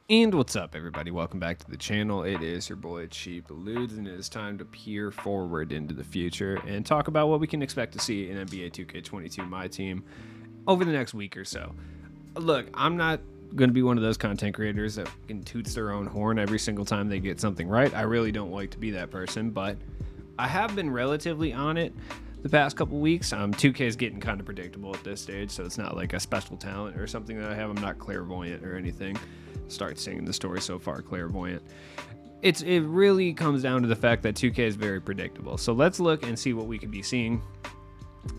And what's up, everybody? Welcome back to the channel. It is your boy Cheap Eludes, and it is time to peer forward into the future and talk about what we can expect to see in NBA 2K22 My Team over the next week or so. Look, I'm not going to be one of those content creators that can toots their own horn every single time they get something right. I really don't like to be that person, but I have been relatively on it the past couple weeks. 2K is getting kind of predictable at this stage, so it's not like a special talent or something that I have. I'm not clairvoyant or anything. Start singing the story so far, clairvoyant. It really comes down to the fact that 2K is very predictable. So let's look and see what we could be seeing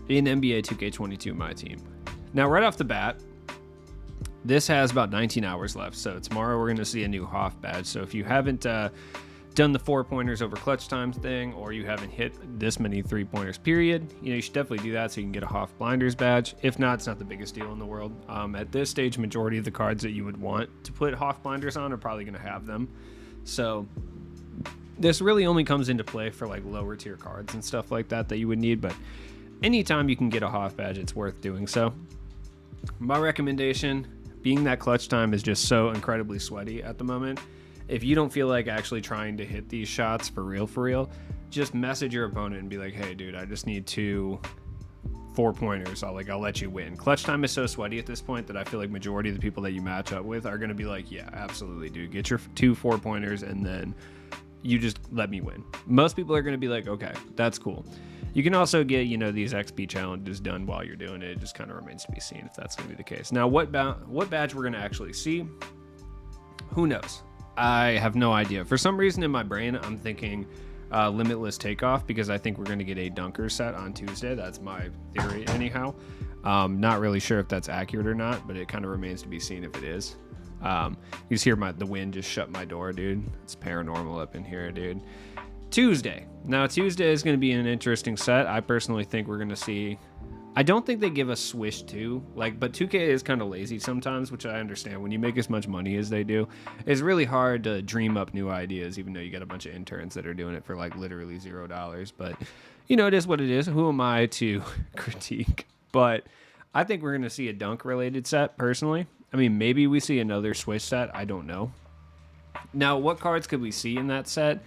in NBA 2K22 My Team. Now, right off the bat, this has about 19 hours left. So tomorrow we're going to see a new Hoff badge. So if you haven't done the 4-pointers over clutch time thing, or you haven't hit this many 3-pointers period, you should definitely do that so you can get a Hoff blinders badge. If not, it's not the biggest deal in the world. At this stage, majority of the cards that you would want to put Hoff blinders on are probably going to have them. So this really only comes into play for like lower tier cards and stuff like that you would need, but anytime you can get a Hoff badge, it's worth doing so. My recommendation, being that clutch time is just so incredibly sweaty at the moment, if you don't feel like actually trying to hit these shots for real, just message your opponent and be like, hey, dude, I just need 2 4-pointers. I'll let you win. Clutch time is so sweaty at this point that I feel like majority of the people that you match up with are going to be like, yeah, absolutely, dude. Get your 2 4-pointers and then you just let me win. Most people are going to be like, okay, that's cool. You can also get, these XP challenges done while you're doing it. It just kind of remains to be seen if that's going to be the case. Now, what badge we're going to actually see, who knows? I have no idea. For some reason in my brain, I'm thinking Limitless Takeoff, because I think we're going to get a dunker set on Tuesday. That's my theory anyhow. Not really sure if that's accurate or not, but it kind of remains to be seen if it is. You just hear the wind just shut my door, dude. It's paranormal up in here, dude. Tuesday. Now, Tuesday is going to be an interesting set. I personally think we're going to see... I don't think they give us Swish 2, but 2K is kind of lazy sometimes, which I understand. When you make as much money as they do, it's really hard to dream up new ideas, even though you got a bunch of interns that are doing it for literally $0. But, it is what it is. Who am I to critique? But I think we're going to see a dunk-related set, personally. I mean, maybe we see another Swish set. I don't know. Now, what cards could we see in that set?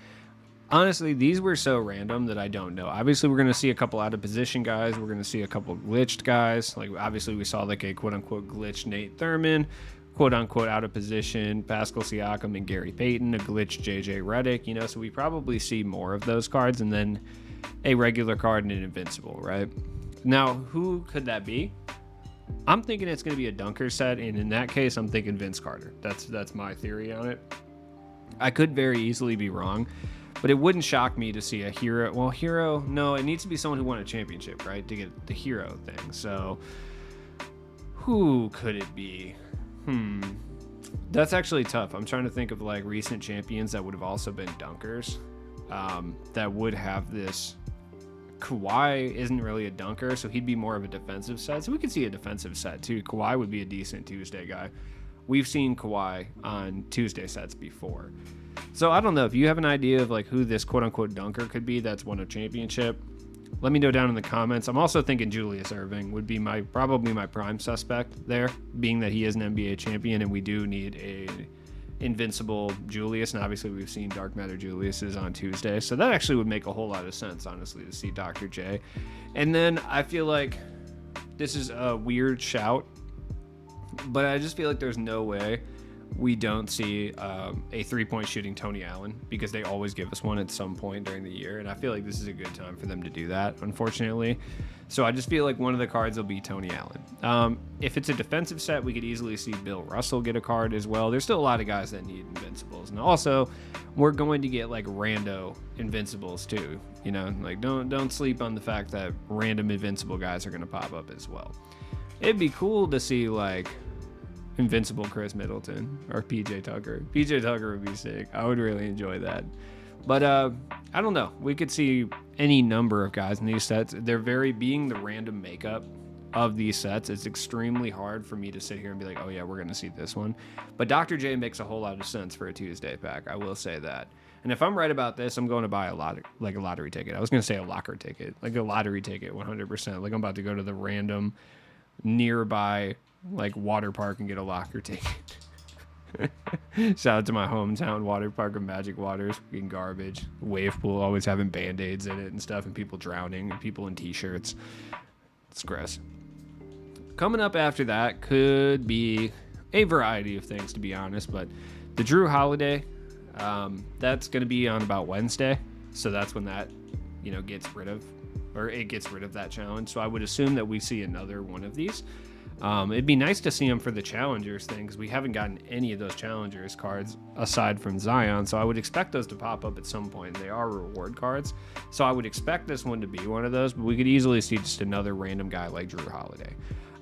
Honestly, these were so random that I don't know. Obviously, we're going to see a couple out of position guys. We're going to see a couple glitched guys. Obviously, we saw a quote-unquote glitched Nate Thurman, quote-unquote out of position Pascal Siakam and Gary Payton, a glitched JJ Redick, so we probably see more of those cards, and then a regular card and an invincible, right? Now, who could that be? I'm thinking it's going to be a dunker set, and in that case, I'm thinking Vince Carter. That's my theory on it. I could very easily be wrong, but it wouldn't shock me to see a hero. Well, hero, no, it needs to be someone who won a championship, right, to get the hero thing. So who could it be? That's actually tough. I'm trying to think of recent champions that would have also been dunkers, that would have this. Kawhi isn't really a dunker, so he'd be more of a defensive set. So we could see a defensive set too. Kawhi would be a decent Tuesday guy. We've seen Kawhi on Tuesday sets before. So I don't know if you have an idea of who this quote-unquote dunker could be that's won a championship. Let me know down in the comments. I'm also thinking Julius Erving would be probably my prime suspect there, being that he is an NBA champion and we do need a invincible Julius. And obviously we've seen Dark Matter Julius's on Tuesday. So that actually would make a whole lot of sense, honestly, to see Dr. J. And then I feel like this is a weird shout, but I just feel like there's no way we don't see a 3-point shooting Tony Allen, because they always give us one at some point during the year, and I feel like this is a good time for them to do that, unfortunately. So I just feel like one of the cards will be Tony Allen. If it's a defensive set, we could easily see Bill Russell get a card as well. There's still a lot of guys that need invincibles, and also we're going to get rando invincibles too. Don't sleep on the fact that random invincible guys are going to pop up as well. It'd be cool to see invincible Chris Middleton or PJ Tucker. PJ Tucker would be sick. I would really enjoy that. But I don't know. We could see any number of guys in these sets. Being the random makeup of these sets, it's extremely hard for me to sit here and be like, oh yeah, we're going to see this one. But Dr. J makes a whole lot of sense for a Tuesday pack. I will say that. And if I'm right about this, I'm going to buy a lottery ticket. I was going to say a locker ticket, a lottery ticket, 100%. I'm about to go to the random nearby water park and get a locker ticket. Shout out to my hometown water park of Magic Waters, fucking garbage. Wave pool always having band-aids in it and stuff, and people drowning, and people in t-shirts. It's gross. Coming up after that could be a variety of things, to be honest, but the Drew Holiday, that's going to be on about Wednesday, so that's when that, gets rid of that challenge. So I would assume that we see another one of these. It'd be nice to see them for the Challengers thing, because we haven't gotten any of those Challengers cards aside from Zion, so I would expect those to pop up at some point. They are reward cards, so I would expect this one to be one of those, but we could easily see just another random guy like Drew Holiday.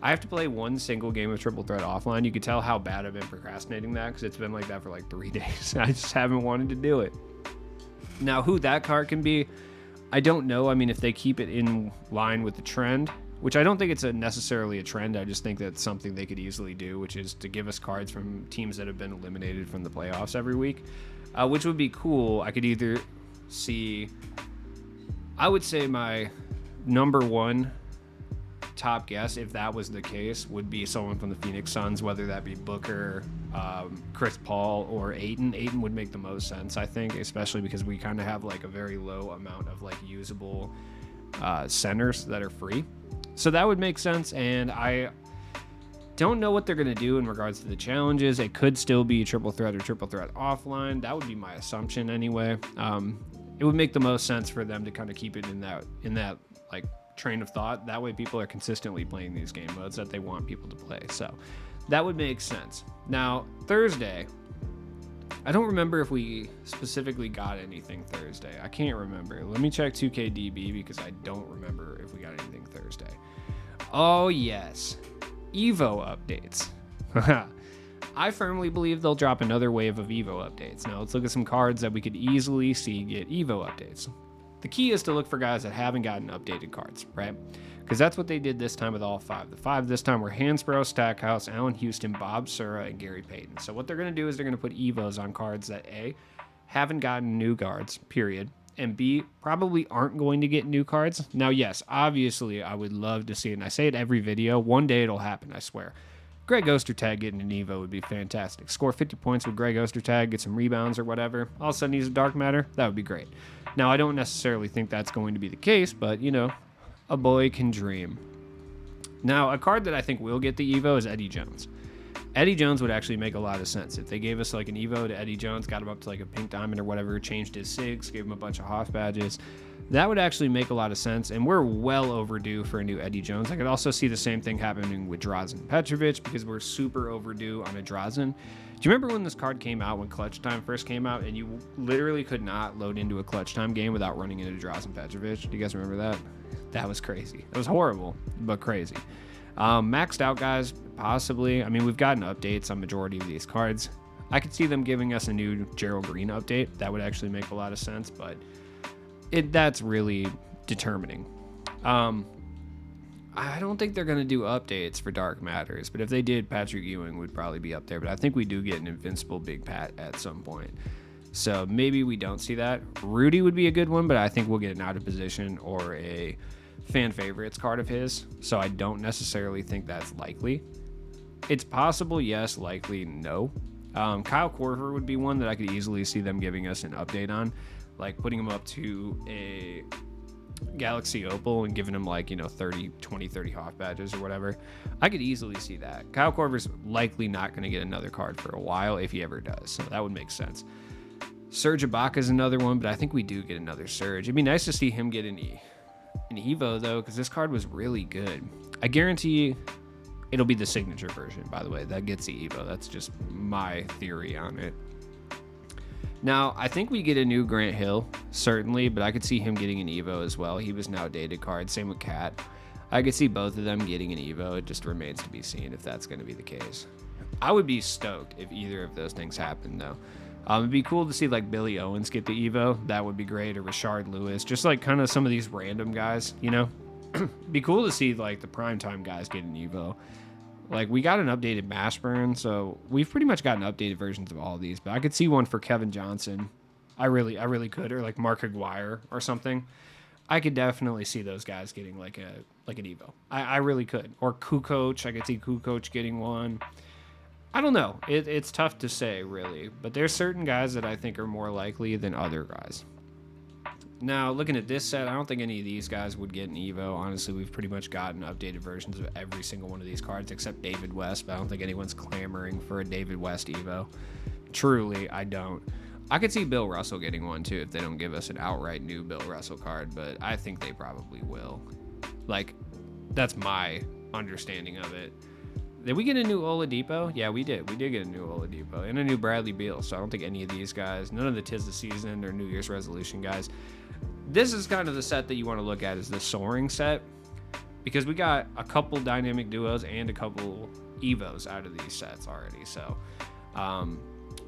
I have to play one single game of Triple Threat offline. You can tell how bad I've been procrastinating that, because it's been like that for like 3 days. I just haven't wanted to do it. Now, who that card can be, I don't know. I mean, if they keep it in line with the trend, which I don't think it's necessarily a trend. I just think that's something they could easily do, which is to give us cards from teams that have been eliminated from the playoffs every week, which would be cool. I could either see, I would say my number one top guess, if that was the case, would be someone from the Phoenix Suns, whether that be Booker, Chris Paul, or Ayton. Ayton would make the most sense, I think, especially because we kind of have like a very low amount of like usable centers that are free. So that would make sense, and I don't know what they're going to do in regards to the challenges. It could still be Triple Threat or Triple Threat offline. That would be my assumption anyway. It would make the most sense for them to kind of keep it in that like train of thought. That way people are consistently playing these game modes that they want people to play. So that would make sense. Now, Thursday, I don't remember if we specifically got anything Thursday. I can't remember. Let me check 2KDB because I don't remember if we got anything Thursday. Oh, yes. Evo updates. I firmly believe they'll drop another wave of Evo updates. Now, let's look at some cards that we could easily see get Evo updates. The key is to look for guys that haven't gotten updated cards, right? Because that's what they did this time with all 5. The 5 this time were Hansbrough, Stackhouse, Allen Houston, Bob Sura, and Gary Payton. So what they're going to do is they're going to put Evos on cards that A, haven't gotten new cards, period, and B, probably aren't going to get new cards. Now, yes, obviously, I would love to see it, and I say it every video. One day it'll happen, I swear. Greg Ostertag getting an Evo would be fantastic. Score 50 points with Greg Ostertag, get some rebounds or whatever. All of a sudden he's a dark matter. That would be great. Now, I don't necessarily think that's going to be the case, but, a boy can dream. Now, a card that I think will get the Evo is Eddie Jones. Eddie Jones would actually make a lot of sense. If they gave us like an Evo to Eddie Jones, got him up to like a pink diamond or whatever, changed his SIGs, gave him a bunch of Hoff badges, that would actually make a lot of sense, and we're well overdue for a new Eddie Jones. I could also see the same thing happening with Drazen Petrovic, because we're super overdue on a Drazen. Do you remember when this card came out, when Clutch Time first came out, and you literally could not load into a Clutch Time game without running into Drazen Petrovic? Do you guys remember that? That was crazy. It was horrible, but crazy. Maxed out guys, possibly. I mean, we've gotten updates on majority of these cards. I could see them giving us a new Gerald Green update. That would actually make a lot of sense, but that's really determining. I don't think they're going to do updates for Dark Matters, but if they did, Patrick Ewing would probably be up there. But I think we do get an Invincible Big Pat at some point. So maybe we don't see that. Rudy would be a good one, but I think we'll get an out of position or a fan favorites card of his. So I don't necessarily think that's likely. It's possible, yes. Likely, no. Kyle Korver would be one that I could easily see them giving us an update on, like putting him up to a Galaxy Opal and giving him like 30 Hoff badges or whatever. I could easily see that. Kyle Korver's likely not going to get another card for a while if he ever does, so that would make sense. Serge Ibaka is another one, but I think we do get another Serge. It'd be nice to see him get an Evo though, because this card was really good. I guarantee it'll be the signature version, by the way, that gets the Evo. That's just my theory on it. Now, I think we get a new Grant Hill, certainly, but I could see him getting an Evo as well. He was now a dated card. Same with Cat. I could see both of them getting an Evo. It just remains to be seen if that's going to be the case. I would be stoked if either of those things happened, though. It'd be cool to see, like, Billy Owens get the Evo. That would be great. Or Rashard Lewis. Just, like, kind of some of these random guys, Be cool to see, like, the primetime guys get an Evo. Like, we got an updated Mashburn, so we've pretty much gotten updated versions of all of these. But I could see one for Kevin Johnson. I really could. Or, like, Mark Aguirre or something. I could definitely see those guys getting, like, an Evo. I really could. Or Kukoc. I could see Kukoc getting one. I don't know. It's tough to say, really. But there's certain guys that I think are more likely than other guys. Now, looking at this set, I don't think any of these guys would get an Evo. Honestly, we've pretty much gotten updated versions of every single one of these cards except David West, but I don't think anyone's clamoring for a David West Evo. Truly, I don't. I could see Bill Russell getting one, too, if they don't give us an outright new Bill Russell card, but I think they probably will. Like, that's my understanding of it. Did we get a new Oladipo? Yeah, we did. We did get a new Oladipo and a new Bradley Beal. So I don't think any of these guys, none of the Tis the Season or New Year's resolution guys. This is kind of the set that you want to look at, is the soaring set, because we got a couple dynamic duos and a couple Evos out of these sets already. So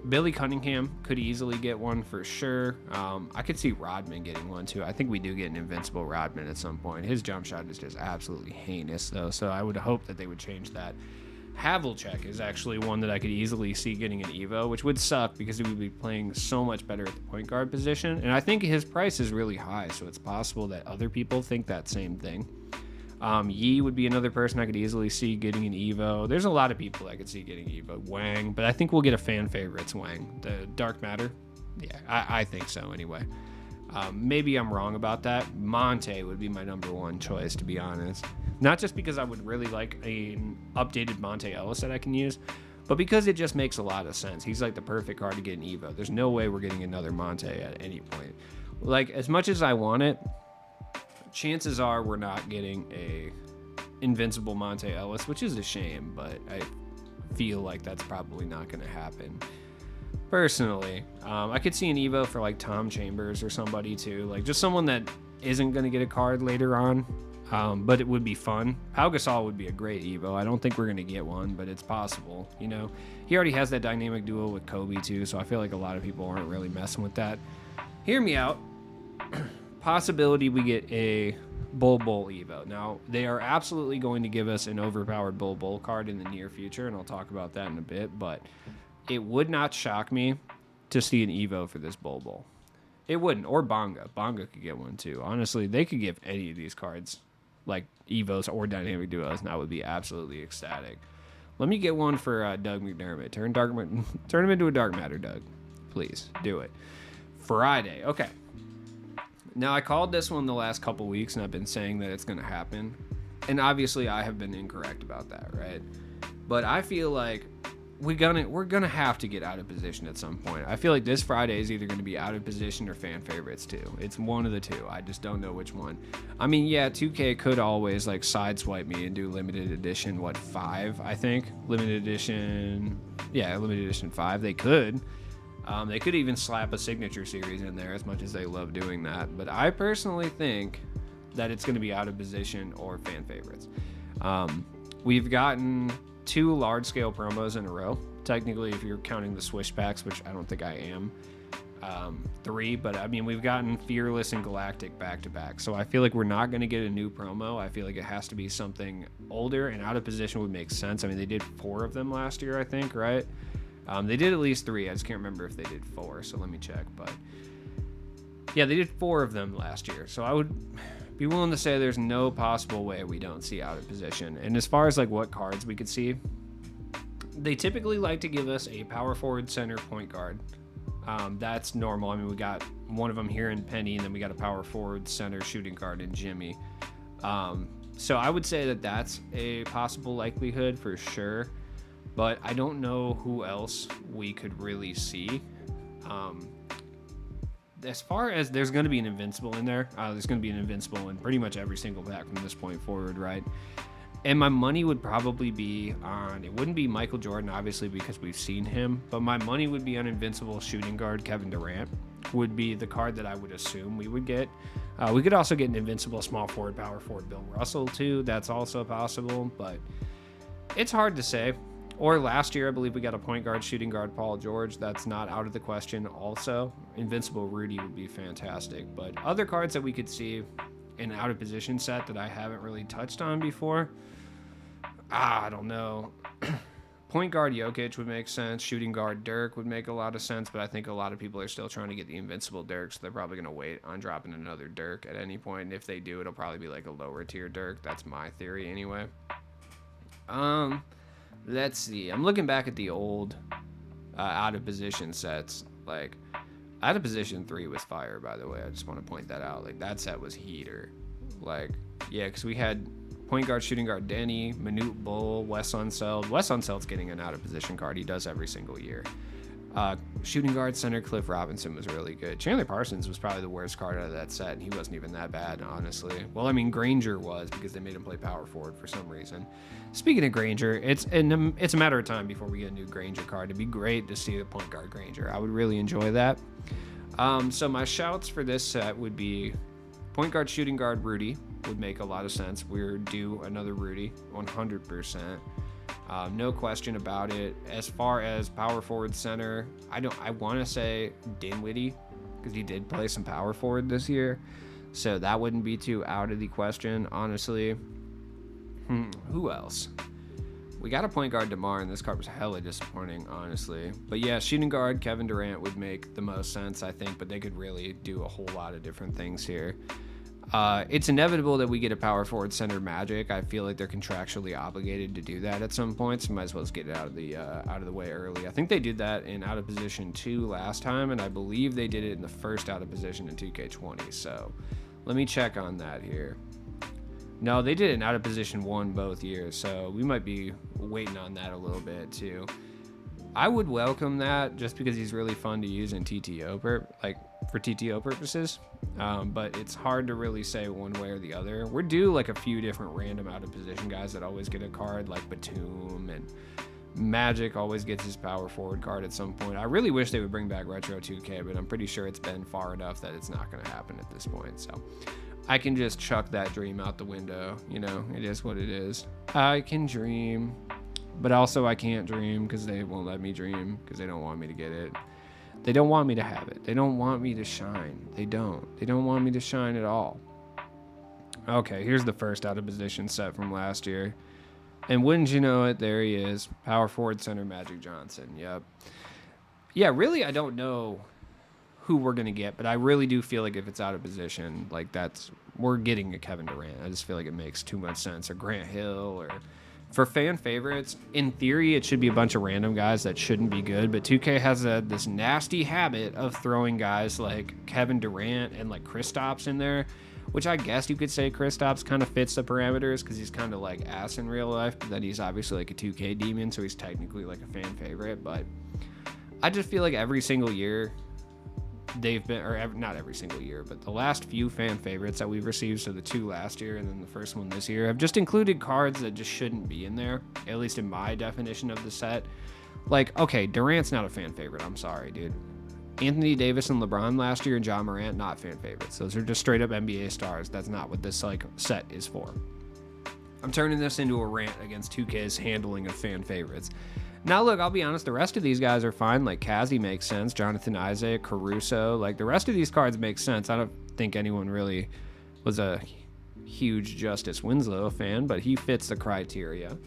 Billy Cunningham could easily get one for sure. I could see Rodman getting one too. I think we do get an invincible Rodman at some point. His jump shot is just absolutely heinous though, so I would hope that they would change that. Havlicek is actually one that I could easily see getting an Evo, which would suck because he would be playing so much better at the point guard position. And I think his price is really high, so it's possible that other people think that same thing. Yi would be another person I could easily see getting an Evo. There's a lot of people I could see getting Evo. Wang, but I think we'll get a fan favorites Wang. The Dark Matter? Yeah, I think so anyway. Maybe I'm wrong about that. Monte would be my number one choice, to be honest. Not just because I would really like an updated Monte Ellis that I can use, but because it just makes a lot of sense. He's like the perfect card to get an Evo. There's no way we're getting another Monte at any point. Like, as much as I want it, chances are we're not getting a invincible Monte Ellis, which is a shame, but I feel like that's probably not going to happen. Personally, I could see an Evo for like Tom Chambers or somebody too, like just someone that isn't going to get a card later on, but it would be fun. Pau Gasol would be a great Evo. I don't think we're going to get one, but it's possible. You know, he already has that dynamic duo with Kobe too, so I feel like a lot of people aren't really messing with that. Hear me out. Possibility we get a Bol Bol Evo. Now, they are absolutely going to give us an overpowered Bol Bol card in the near future, and I'll talk about that in a bit, but it would not shock me to see an Evo for this Bol Bol. It wouldn't. Or Bonga. Bonga could get one too. Honestly, they could give any of these cards, like Evos or Dynamic Duos, and I would be absolutely ecstatic. Let me get one for Doug McDermott. Turn him into a Dark Matter, Doug. Please, do it. Friday. Okay. Now, I called this one the last couple weeks, and I've been saying that it's going to happen. And obviously, I have been incorrect about that, right? But I feel like we're gonna have to get out of position at some point. I feel like this Friday is either going to be out of position or fan favorites too. It's one of the two. I just don't know which one. I mean, yeah, 2K could always like sideswipe me and do limited edition 5, I think. Limited edition 5. They could. They could even slap a signature series in there, as much as they love doing that. But I personally think that it's going to be out of position or fan favorites. We've gotten 2 large-scale promos in a row. Technically, if you're counting the Swish packs, which I don't think I am. 3, but I mean, we've gotten Fearless and Galactic back-to-back. So I feel like we're not going to get a new promo. I feel like it has to be something older, and out of position would make sense. I mean, they did 4 of them last year, I think, right? They did at least 3. I just can't remember if they did 4, so let me check. But yeah, they did 4 of them last year. So I would be willing to say there's no possible way we don't see out of position. And as far as like what cards we could see, they typically like to give us a power forward, center, point guard. That's normal. I mean, we got one of them here in Penny, and then we got a power forward, center, shooting guard in Jimmy. So I would say that that's a possible likelihood for sure. But I don't know who else we could really see. As far as there's going to be an invincible in there, there's going to be an invincible in pretty much every single pack from this point forward, right? And my money would probably be on, it wouldn't be Michael Jordan, obviously, because we've seen him, but my money would be on invincible shooting guard Kevin Durant, would be the card that I would assume we would get. We could also get an invincible small forward, power forward Bill Russell, too. That's also possible, but it's hard to say. Or last year, I believe we got a point guard, shooting guard, Paul George. That's not out of the question also. Invincible Rudy would be fantastic. But other cards that we could see in an out of position set that I haven't really touched on before, I don't know. Point guard Jokic would make sense. Shooting guard Dirk would make a lot of sense. But I think a lot of people are still trying to get the invincible Dirk, so they're probably going to wait on dropping another Dirk at any point. And if they do, it'll probably be like a lower tier Dirk. That's my theory anyway. Let's see. I'm looking back at the old out of position sets. Like, out of position 3 was fire, by the way. I just want to point that out. Like, that set was heater. Like, yeah, because we had point guard, shooting guard Denny, Manute Bull, Wes Unseld. Wes Unseld's getting an out of position card. He does every single year. Shooting guard center Cliff Robinson was really good. Chandler Parsons was probably the worst card out of that set, and he wasn't even that bad, honestly. Well, I mean, Granger was, because they made him play power forward for some reason. Speaking of Granger, it's a matter of time before we get a new Granger card. It'd be great to see the point guard Granger. I would really enjoy that. So my shouts for this set would be point guard, shooting guard Rudy would make a lot of sense. We're due another Rudy, 100%. No question about it. As far as power forward center, I want to say Dinwiddie, because he did play some power forward this year, so that wouldn't be too out of the question, honestly. Who else? We got a point guard DeMar, and this card was hella disappointing, honestly. But yeah, shooting guard Kevin Durant would make the most sense, I think, but they could really do a whole lot of different things here. It's inevitable that we get a power forward center Magic. I feel like they're contractually obligated to do that at some point, so might as well just get it out of the way early. I think they did that in out of position 2 last time, and I believe they did it in the first out of position in 2K20. So let me check on that here. No, they did it in out of position 1 both years, so we might be waiting on that a little bit too. I would welcome that just because he's really fun to use in TTO for TTO purposes. But it's hard to really say one way or the other. We're due like a few different random out of position guys that always get a card, like Batum, and Magic always gets his power forward card at some point. I really wish they would bring back Retro 2K, but I'm pretty sure it's been far enough that it's not going to happen at this point. So I can just chuck that dream out the window. You know, it is what it is. I can dream, but also I can't dream because they won't let me dream because they don't want me to get it. They don't want me to have it. They don't want me to shine. They don't want me to shine at all. Okay, here's the first out of position set from last year. And wouldn't you know it, there he is. Power forward center Magic Johnson. Yep. Yeah, really, I don't know who we're going to get, but I really do feel like if it's out of position, like we're getting a Kevin Durant. I just feel like it makes too much sense. Or Grant Hill, or for fan favorites, in theory, it should be a bunch of random guys that shouldn't be good, but 2K has this nasty habit of throwing guys like Kevin Durant and like Kristaps in there, which I guess you could say Kristaps kind of fits the parameters because he's kind of like ass in real life, but then he's obviously like a 2K demon, so he's technically like a fan favorite. But I just feel like every single year they've been, or not every single year, but the last few fan favorites that we've received, so the 2 last year and then the first one this year, have just included cards that just shouldn't be in there, at least in my definition of the set. Like, okay, Durant's not a fan favorite. I'm sorry, dude. Anthony Davis and LeBron last year and John Morant, not fan favorites. Those are just straight up NBA stars. That's not what this like set is for. I'm turning this into a rant against 2K's handling of fan favorites. Now, look, I'll be honest, the rest of these guys are fine. Like, Kazi makes sense. Jonathan Isaac, Caruso. Like, the rest of these cards make sense. I don't think anyone really was a huge Justice Winslow fan, but he fits the criteria.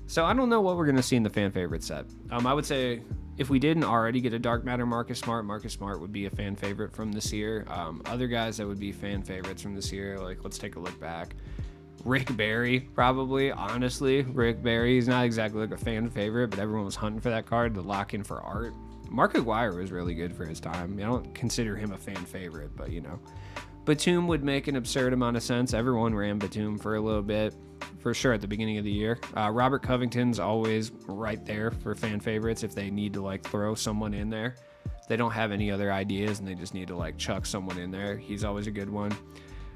So I don't know what we're going to see in the fan favorite set. I would say if we didn't already get a Dark Matter Marcus Smart would be a fan favorite from this year. Other guys that would be fan favorites from this year, like, let's take a look back. Rick Barry, probably, honestly. Rick Barry, he's not exactly like a fan favorite, but everyone was hunting for that card to lock in for art. Mark Aguirre was really good for his time. I don't consider him a fan favorite, but you know. Batum would make an absurd amount of sense. Everyone ran Batum for a little bit, for sure, at the beginning of the year. Robert Covington's always right there for fan favorites if they need to like throw someone in there. They don't have any other ideas and they just need to like chuck someone in there. He's always a good one.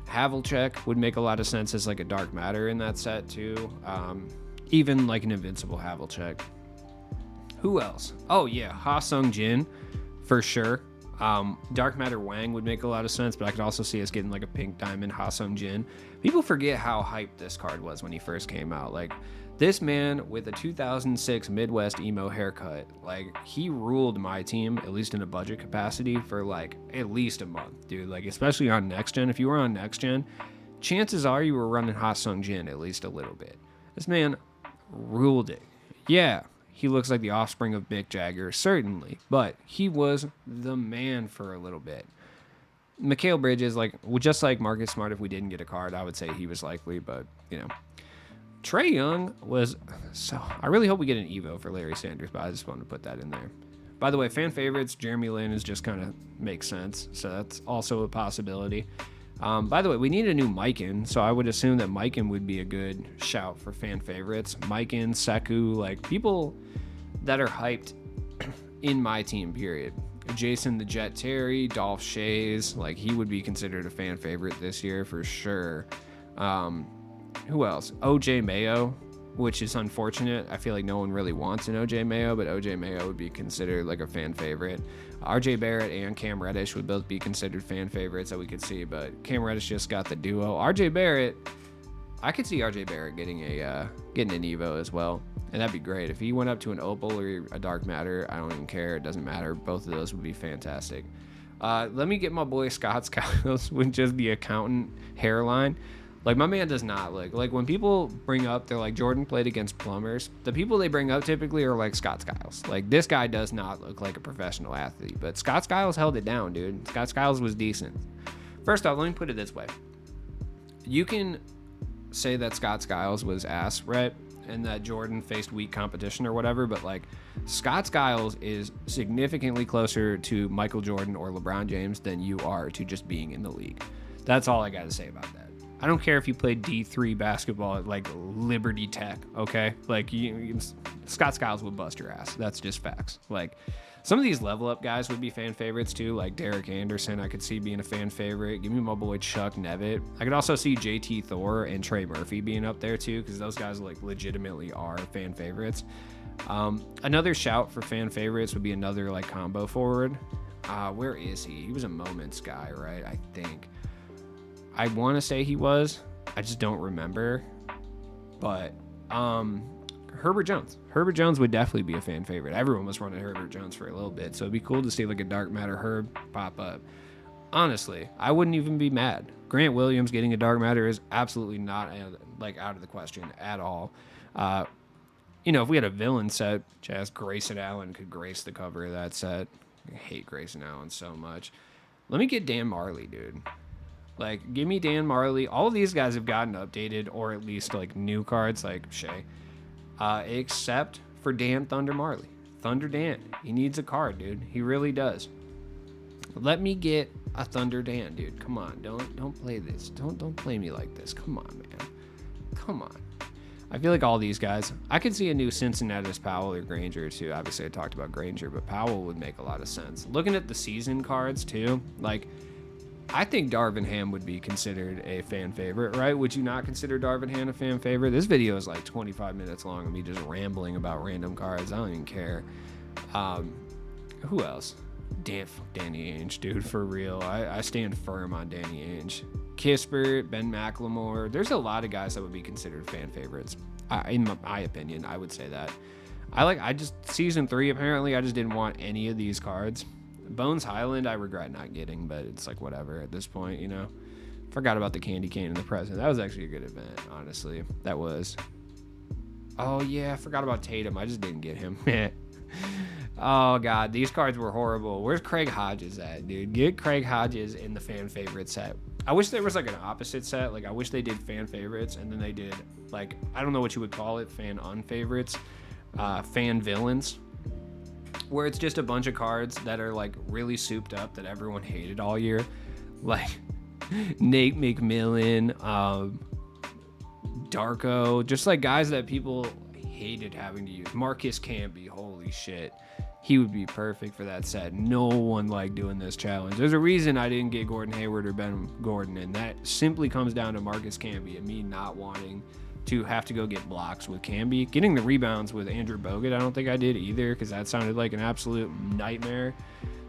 Havlicek would make a lot of sense as like a Dark Matter in that set too. Even like an Invincible Havlicek. Who else? Oh yeah, Ha Sung Jin for sure. Dark Matter Wang would make a lot of sense, but I could also see us getting like a pink diamond Ha Sung Jin. People forget how hyped this card was when he first came out. Like, this man with a 2006 Midwest emo haircut, like, he ruled my team, at least in a budget capacity, for like at least a month, dude. Like, especially on next gen. If you were on next gen, chances are you were running Ha Sung Jin at least a little bit. This man ruled it. Yeah, he looks like the offspring of Mick Jagger, certainly, but he was the man for a little bit. Mikal Bridges, like, just like Marcus Smart, if we didn't get a card, I would say he was likely, but, you know. Trae Young was so. I really hope we get an Evo for Larry Sanders, but I just wanted to put that in there. By the way, fan favorites, Jeremy Lin is just kind of makes sense, so that's also a possibility. By the way, we need a new Mikan, so I would assume that Mikan would be a good shout for fan favorites. Mikan, Sekou, like people that are hyped in my team, period. Jason the Jet Terry, Dolph Shays, like he would be considered a fan favorite this year for sure. Who else? OJ Mayo, which is unfortunate. I feel like no one really wants an OJ Mayo, but OJ Mayo would be considered like a fan favorite. RJ Barrett and Cam Reddish would both be considered fan favorites that we could see, but Cam Reddish just got the duo. RJ Barrett, I could see RJ Barrett getting an Evo as well, and that'd be great. If he went up to an Opal or a Dark Matter, I don't even care. It doesn't matter. Both of those would be fantastic. Let me get my boy Scott Skiles with just the accountant hairline. Like, my man does not look like when people bring up, they're like, Jordan played against plumbers. The people they bring up typically are like Scott Skiles. Like, this guy does not look like a professional athlete, but Scott Skiles held it down, dude. Scott Skiles was decent. First off, let me put it this way. You can say that Scott Skiles was ass, right? And that Jordan faced weak competition or whatever, but like, Scott Skiles is significantly closer to Michael Jordan or LeBron James than you are to just being in the league. That's all I got to say about that. I don't care if you played D3 basketball at like Liberty Tech, okay? Like Scott Skiles would bust your ass. That's just facts. Like some of these level up guys would be fan favorites too, like Derek Anderson. I could see being a fan favorite. Give me my boy Chuck Nevitt. I could also see JT Thor and Trey Murphy being up there too, because those guys like legitimately are fan favorites. Another shout for fan favorites would be another like combo forward. Where is he? He was a Moments guy, right? I think. I want to say he was. I just don't remember. But Herbert Jones. Herbert Jones would definitely be a fan favorite. Everyone was running Herbert Jones for a little bit, so it'd be cool to see like a Dark Matter Herb pop up. Honestly, I wouldn't even be mad. Grant Williams getting a Dark Matter is absolutely not like out of the question at all. If we had a villain set, just Grayson Allen could grace the cover of that set. I hate Grayson Allen so much. Let me get Dan Marley, dude. Like, give me Dan Marley. All of these guys have gotten updated, or at least, like, new cards, like Shea. Except for Dan Thunder Marley. Thunder Dan. He needs a card, dude. He really does. Let me get a Thunder Dan, dude. Come on. Don't play this. Don't play me like this. Come on, man. Come on. I feel like all these guys, I could see a new Cincinnatus Powell or Granger, too. Obviously, I talked about Granger, but Powell would make a lot of sense. Looking at the season cards, too, like, I think Darvin Ham would be considered a fan favorite, right? Would you not consider Darvin Ham a fan favorite? This video is like 25 minutes long of me just rambling about random cards. I don't even care. Who else? Danny Ainge, dude, for real. I stand firm on Danny Ainge. Kispert, Ben McLemore. There's a lot of guys that would be considered fan favorites. In my opinion, I would say that. Season 3, apparently, I just didn't want any of these cards. Bones Highland, I regret not getting, but it's like whatever at this point, you know. Forgot about the candy cane and the present. That was actually a good event, honestly. That was. Oh, yeah, I forgot about Tatum. I just didn't get him. Oh, God, these cards were horrible. Where's Craig Hodges at, dude? Get Craig Hodges in the fan favorite set. I wish there was like an opposite set. Like, I wish they did fan favorites, and then they did, like, I don't know what you would call it, fan unfavorites, fan villains, where it's just a bunch of cards that are like really souped up that everyone hated all year, like Nate McMillan, Darko, just like guys that people hated having to use. Marcus Camby, holy shit, he would be perfect for that set. No one liked doing this challenge. There's a reason I didn't get Gordon Hayward or Ben Gordon, and that simply comes down to Marcus Camby and me not wanting to have to go get blocks with Camby. Getting the rebounds with Andrew Bogut, I don't think I did either, because that sounded like an absolute nightmare.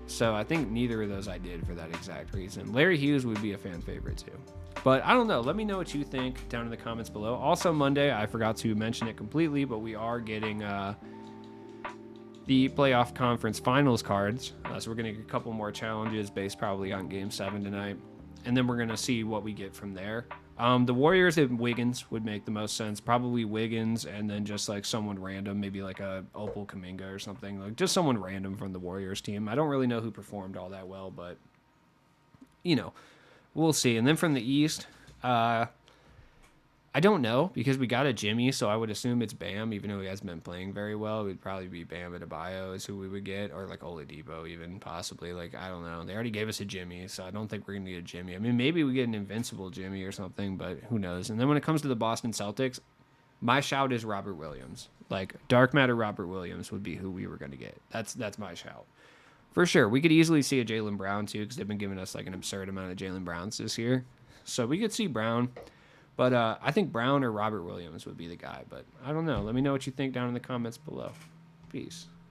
So I think neither of those I did for that exact reason. Larry Hughes would be a fan favorite too. But I don't know. Let me know what you think down in the comments below. Also Monday, I forgot to mention it completely, but we are getting the playoff conference finals cards. So we're going to get a couple more challenges based probably on Game 7 tonight. And then we're going to see what we get from there. The Warriors and Wiggins would make the most sense. Probably Wiggins and then just like someone random, maybe like a Opal Kuminga or something. Like just someone random from the Warriors team. I don't really know who performed all that well, but you know, we'll see. And then from the East, I don't know because we got a Jimmy, so I would assume it's Bam, even though he hasn't been playing very well. It would probably be Bam Adebayo is who we would get, or like Oladipo even possibly. Like I don't know. They already gave us a Jimmy, so I don't think we're gonna get a Jimmy. I mean, maybe we get an invincible Jimmy or something, but who knows? And then when it comes to the Boston Celtics, my shout is Robert Williams. Like dark matter Robert Williams would be who we were gonna get. That's my shout. For sure, we could easily see a Jaylen Brown too, because they've been giving us like an absurd amount of Jaylen Browns this year. So we could see Brown. But I think Brown or Robert Williams would be the guy. But I don't know. Let me know what you think down in the comments below. Peace.